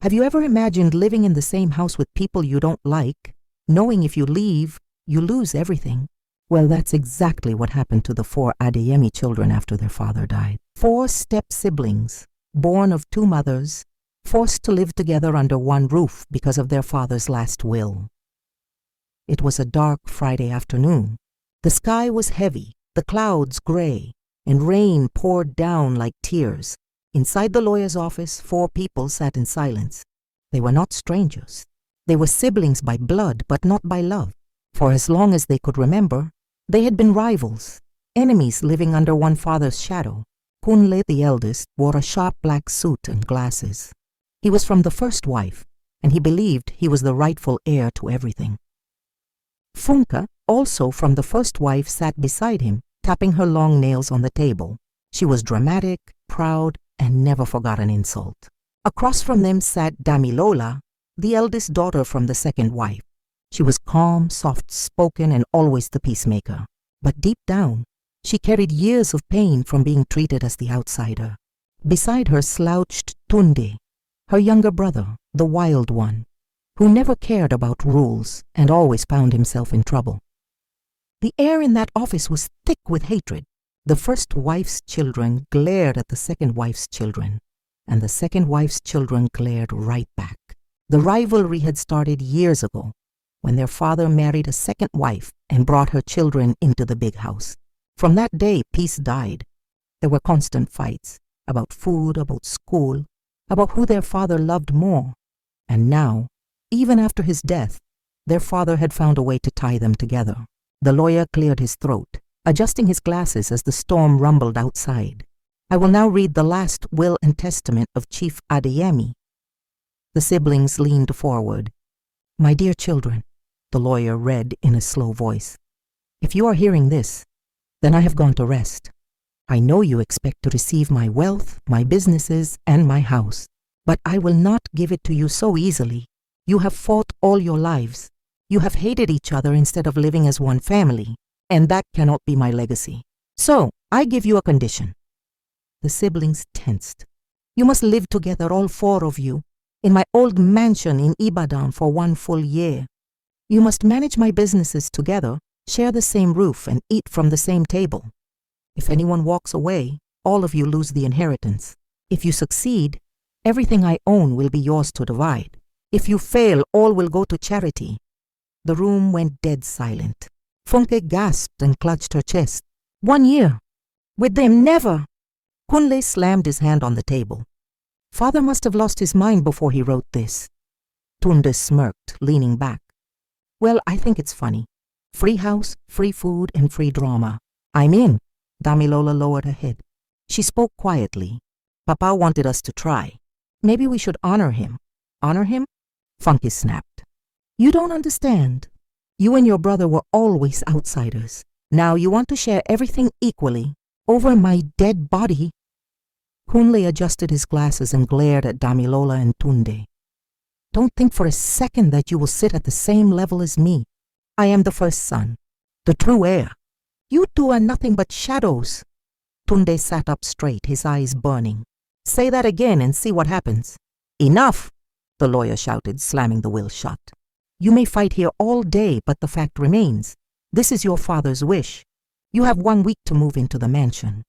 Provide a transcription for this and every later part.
Have you ever imagined living in the same house with people you don't like, knowing if you leave, you lose everything? Well, that's exactly what happened to the 4 Adeyemi children after their father died. 4 step-siblings, born of 2 mothers, forced to live together under one roof because of their father's last will. It was a dark Friday afternoon. The sky was heavy, the clouds gray, and rain poured down like tears. Inside the lawyer's office, 4 people sat in silence. They were not strangers. They were siblings by blood, but not by love. For as long as they could remember, they had been rivals, enemies living under one father's shadow. Kunle, the eldest, wore a sharp black suit and glasses. He was from the first wife, and he believed he was the rightful heir to everything. Funka, also from the first wife, sat beside him, tapping her long nails on the table. She was dramatic, proud, and never forgot an insult. Across from them sat Damilola, the eldest daughter from the second wife. She was calm, soft-spoken, and always the peacemaker. But deep down, she carried years of pain from being treated as the outsider. Beside her slouched Tunde, her younger brother, the wild one, who never cared about rules and always found himself in trouble. The air in that office was thick with hatred. The first wife's children glared at the second wife's children, and the second wife's children glared right back. The rivalry had started years ago, when their father married a second wife and brought her children into the big house. From that day, peace died. There were constant fights about food, about school, about who their father loved more. And now, even after his death, their father had found a way to tie them together. The lawyer cleared his throat, adjusting his glasses as the storm rumbled outside. I will now read the last will and testament of Chief Adeyemi. The siblings leaned forward. My dear children, the lawyer read in a slow voice, if you are hearing this, then I have gone to rest. I know you expect to receive my wealth, my businesses, and my house, but I will not give it to you so easily. You have fought all your lives. You have hated each other instead of living as one family, and that cannot be my legacy. So, I give you a condition. The siblings tensed. You must live together, all 4 of you, in my old mansion in Ibadan for 1 full year. You must manage my businesses together, share the same roof, and eat from the same table. If anyone walks away, all of you lose the inheritance. If you succeed, everything I own will be yours to divide. If you fail, all will go to charity. The room went dead silent. Funke gasped and clutched her chest. 1 year. With them, never. Kunle slammed his hand on the table. Father must have lost his mind before he wrote this. Tunde smirked, leaning back. Well, I think it's funny. Free house, free food, and free drama. I'm in. Damilola lowered her head. She spoke quietly. Papa wanted us to try. Maybe we should honor him. Honor him? Funky snapped. You don't understand. You and your brother were always outsiders. Now you want to share everything equally. Over my dead body. Kunle adjusted his glasses and glared at Damilola and Tunde. Don't think for a second that you will sit at the same level as me. I am the first son, the true heir. You 2 are nothing but shadows. Tunde sat up straight, his eyes burning. Say that again and see what happens. Enough, the lawyer shouted, slamming the will shut. You may fight here all day, but the fact remains. This is your father's wish. You have 1 week to move into the mansion.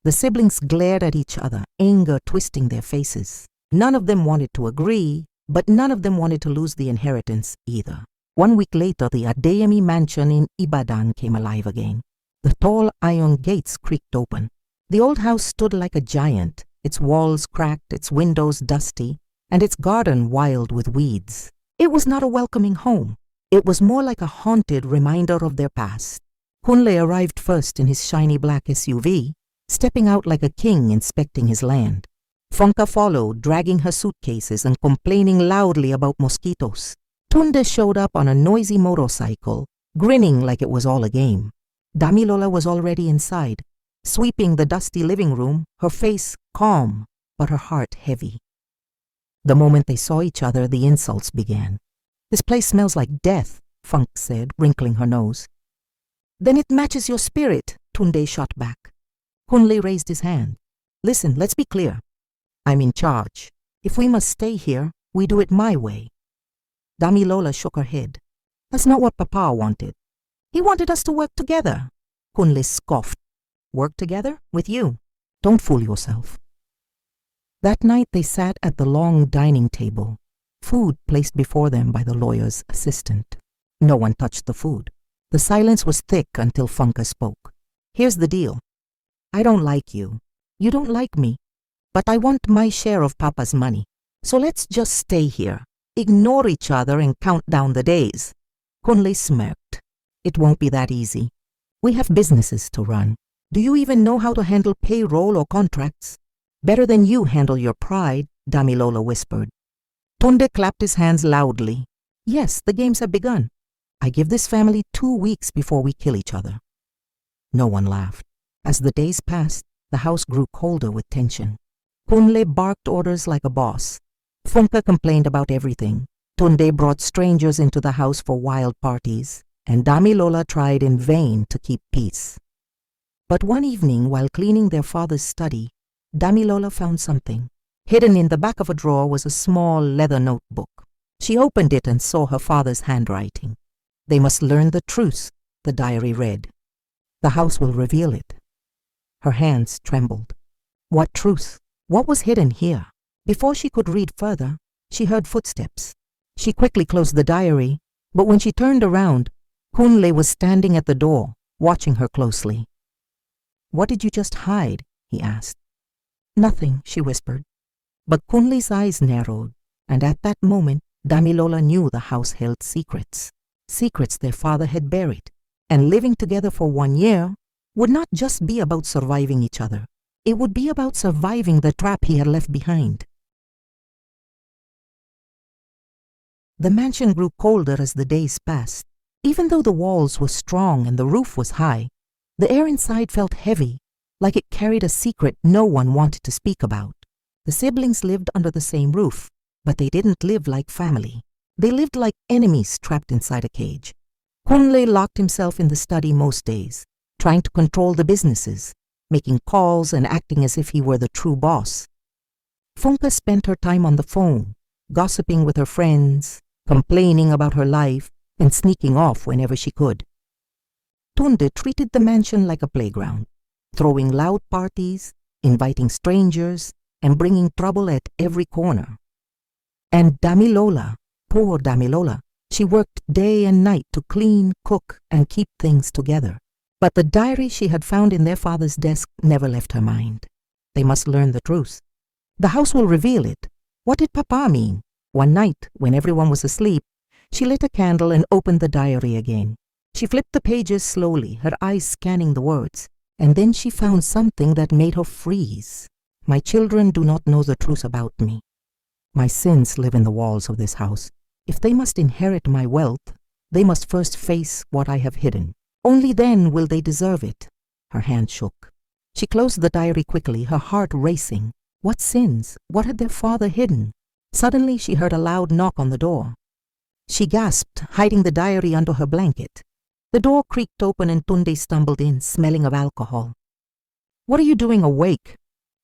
The siblings glared at each other, anger twisting their faces. None of them wanted to agree, but none of them wanted to lose the inheritance either. 1 week later, the Adeyemi mansion in Ibadan came alive again. The tall iron gates creaked open. The old house stood like a giant, its walls cracked, its windows dusty, and its garden wild with weeds. It was not a welcoming home. It was more like a haunted reminder of their past. Kunle arrived first in his shiny black SUV, stepping out like a king inspecting his land. Funka followed, dragging her suitcases and complaining loudly about mosquitoes. Tunde showed up on a noisy motorcycle, grinning like it was all a game. Damilola was already inside, sweeping the dusty living room, her face calm, but her heart heavy. The moment they saw each other, the insults began. This place smells like death, Funk said, wrinkling her nose. Then it matches your spirit, Tunde shot back. Kunle raised his hand. Listen, let's be clear. I'm in charge. If we must stay here, we do it my way. Damilola shook her head. That's not what Papa wanted. He wanted us to work together. Kunle scoffed. Work together? With you? Don't fool yourself. That night they sat at the long dining table, food placed before them by the lawyer's assistant. No one touched the food. The silence was thick until Funka spoke. Here's the deal. I don't like you. You don't like me. But I want my share of Papa's money. So let's just stay here, ignore each other and count down the days. Kunle smirked. It won't be that easy. We have businesses to run. Do you even know how to handle payroll or contracts? Better than you handle your pride, Damilola whispered. Tunde clapped his hands loudly. Yes, the games have begun. I give this family 2 weeks before we kill each other. No one laughed. As the days passed, the house grew colder with tension. Kunle barked orders like a boss. Funka complained about everything. Tunde brought strangers into the house for wild parties, and Damilola tried in vain to keep peace. But one evening, while cleaning their father's study, Damilola found something. Hidden in the back of a drawer was a small leather notebook. She opened it and saw her father's handwriting. They must learn the truth, the diary read. The house will reveal it. Her hands trembled. What truth? What was hidden here? Before she could read further, she heard footsteps. She quickly closed the diary, but when she turned around, Kunle was standing at the door, watching her closely. What did you just hide? He asked. Nothing, she whispered. But Kunle's eyes narrowed, and at that moment, Damilola knew the house held secrets. Secrets their father had buried, and living together for 1 year would not just be about surviving each other. It would be about surviving the trap he had left behind. The mansion grew colder as the days passed. Even though the walls were strong and the roof was high, the air inside felt heavy, like it carried a secret no one wanted to speak about. The siblings lived under the same roof, but they didn't live like family. They lived like enemies trapped inside a cage. Kunle locked himself in the study most days, trying to control the businesses, making calls and acting as if he were the true boss. Funka spent her time on the phone, gossiping with her friends, complaining about her life, and sneaking off whenever she could. Tunde treated the mansion like a playground, throwing loud parties, inviting strangers, and bringing trouble at every corner. And Damilola, poor Damilola, she worked day and night to clean, cook, and keep things together. But the diary she had found in their father's desk never left her mind. They must learn the truth. The house will reveal it. What did Papa mean? One night, when everyone was asleep, she lit a candle and opened the diary again. She flipped the pages slowly, her eyes scanning the words, and then she found something that made her freeze. My children do not know the truth about me. My sins live in the walls of this house. If they must inherit my wealth, they must first face what I have hidden. Only then will they deserve it. Her hand shook. She closed the diary quickly, her heart racing. What sins? What had their father hidden? Suddenly she heard a loud knock on the door. She gasped, hiding the diary under her blanket. The door creaked open and Tunde stumbled in, smelling of alcohol. What are you doing awake?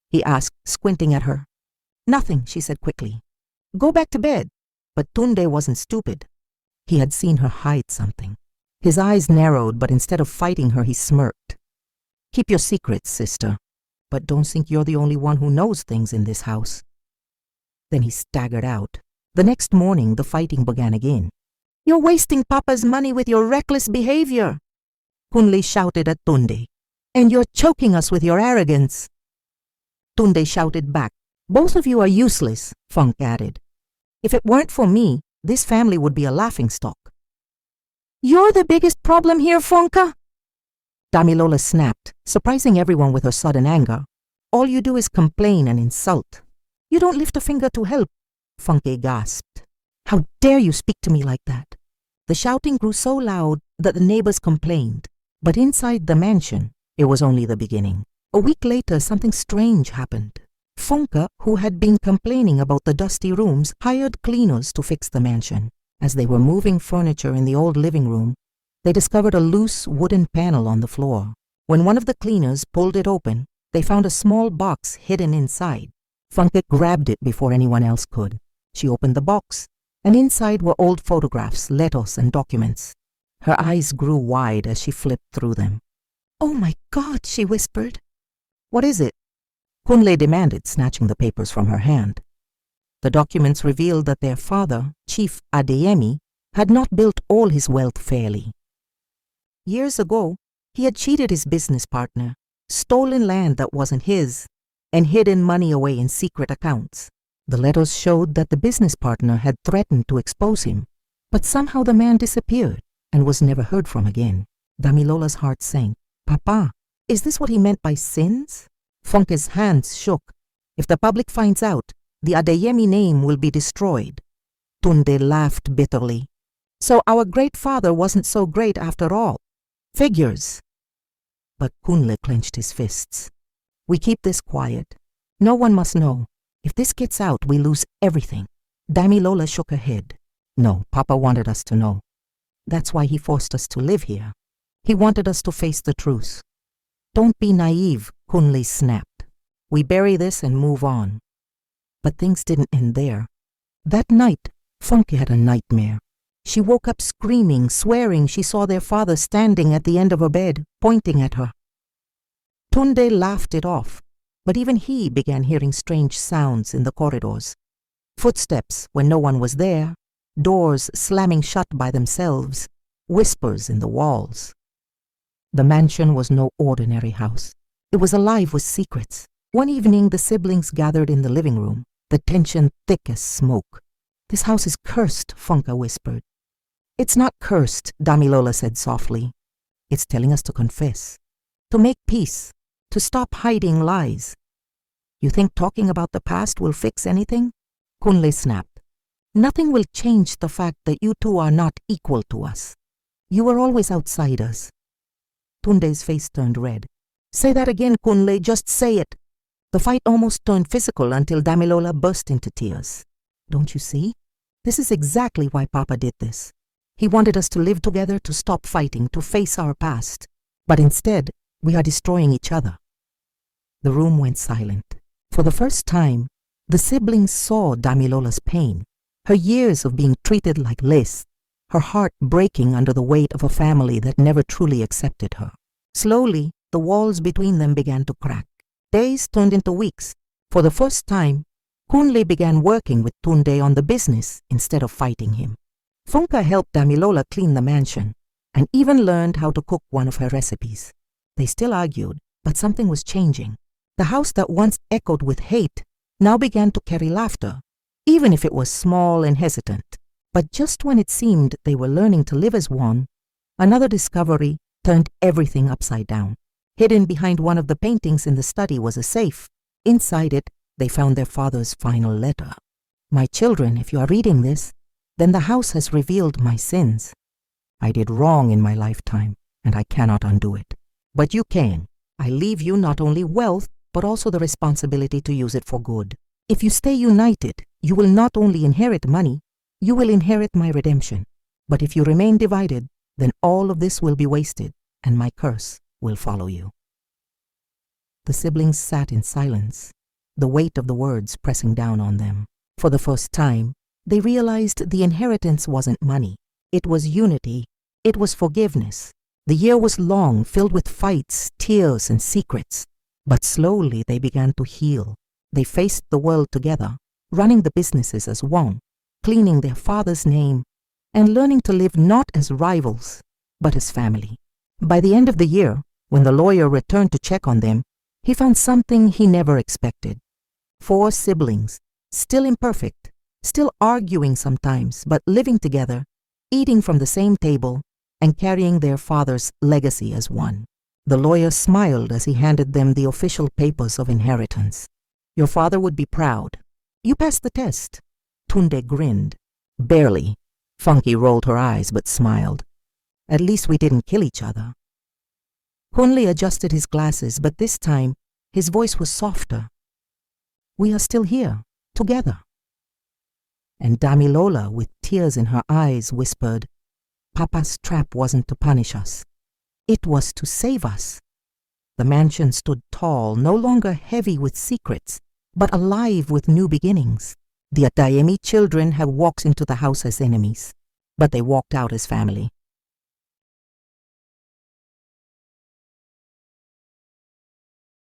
He asked, squinting at her. Nothing, she said quickly. Go back to bed. But Tunde wasn't stupid. He had seen her hide something. His eyes narrowed, but instead of fighting her, he smirked. Keep your secrets, sister. But don't think you're the only one who knows things in this house. Then he staggered out. The next morning, the fighting began again. You're wasting Papa's money with your reckless behavior, Kunle shouted at Tunde. And you're choking us with your arrogance. Tunde shouted back. Both of you are useless, Funk added. If it weren't for me, this family would be a laughingstock. You're the biggest problem here, Funka. Damilola snapped, surprising everyone with her sudden anger. All you do is complain and insult. You don't lift a finger to help, Funke gasped. How dare you speak to me like that? The shouting grew so loud that the neighbors complained. But inside the mansion, it was only the beginning. A week later, something strange happened. Funka, who had been complaining about the dusty rooms, hired cleaners to fix the mansion. As they were moving furniture in the old living room, they discovered a loose wooden panel on the floor. When one of the cleaners pulled it open, they found a small box hidden inside. Funke grabbed it before anyone else could. She opened the box, and inside were old photographs, letters, and documents. Her eyes grew wide as she flipped through them. "Oh my God," she whispered. "What is it?" Kunle demanded, snatching the papers from her hand. The documents revealed that their father, Chief Adeyemi, had not built all his wealth fairly. Years ago, he had cheated his business partner, stolen land that wasn't his, and hidden money away in secret accounts. The letters showed that the business partner had threatened to expose him, but somehow the man disappeared and was never heard from again. Damilola's heart sank. "Papa, is this what he meant by sins?" Funke's hands shook. "If the public finds out, the Adeyemi name will be destroyed." Tunde laughed bitterly. "So our great father wasn't so great after all. Figures." But Kunle clenched his fists. "We keep this quiet. No one must know. If this gets out, we lose everything." Damilola shook her head. "No, Papa wanted us to know. That's why he forced us to live here. He wanted us to face the truth." "Don't be naive," Kunle snapped. "We bury this and move on." But things didn't end there. That night, Funke had a nightmare. She woke up screaming, swearing she saw their father standing at the end of her bed, pointing at her. Tunde laughed it off, but even he began hearing strange sounds in the corridors. Footsteps when no one was there, doors slamming shut by themselves, whispers in the walls. The mansion was no ordinary house. It was alive with secrets. One evening, the siblings gathered in the living room, the tension thick as smoke. "This house is cursed," Funke whispered. "It's not cursed," Damilola said softly. "It's telling us to confess, to make peace, to stop hiding lies." "You think talking about the past will fix anything?" Kunle snapped. "Nothing will change the fact that you two are not equal to us. You were always outsiders." Tunde's face turned red. "Say that again, Kunle, just say it." The fight almost turned physical until Damilola burst into tears. "Don't you see? This is exactly why Papa did this. He wanted us to live together, to stop fighting, to face our past. But instead, we are destroying each other." The room went silent. For the first time, the siblings saw Damilola's pain, her years of being treated like less, her heart breaking under the weight of a family that never truly accepted her. Slowly, the walls between them began to crack. Days turned into weeks. For the first time, Kunle began working with Tunde on the business instead of fighting him. Funke helped Damilola clean the mansion and even learned how to cook one of her recipes. They still argued, but something was changing. The house that once echoed with hate now began to carry laughter, even if it was small and hesitant. But just when it seemed they were learning to live as one, another discovery turned everything upside down. Hidden behind one of the paintings in the study was a safe. Inside it, they found their father's final letter. "My children, if you are reading this, then the house has revealed my sins. I did wrong in my lifetime, and I cannot undo it. But you can. I leave you not only wealth, but also the responsibility to use it for good. If you stay united, you will not only inherit money, you will inherit my redemption. But if you remain divided, then all of this will be wasted, and my curse will follow you." The siblings sat in silence, the weight of the words pressing down on them. For the first time, they realized the inheritance wasn't money. It was unity. It was forgiveness. The year was long, filled with fights, tears, and secrets. But slowly they began to heal. They faced the world together, running the businesses as one, cleaning their father's name, and learning to live not as rivals, but as family. By the end of the year, when the lawyer returned to check on them, he found something he never expected. 4 siblings, still imperfect, still arguing sometimes, but living together, eating from the same table, and carrying their father's legacy as one. The lawyer smiled as he handed them the official papers of inheritance. "Your father would be proud. You passed the test." Tunde grinned. "Barely." Funke rolled her eyes but smiled. "At least we didn't kill each other." Kunle adjusted his glasses, but this time his voice was softer. "We are still here, together." And Damilola, with tears in her eyes, whispered, "Papa's trap wasn't to punish us. It was to save us." The mansion stood tall, no longer heavy with secrets, but alive with new beginnings. The Adeyemi children have walked into the house as enemies, but they walked out as family.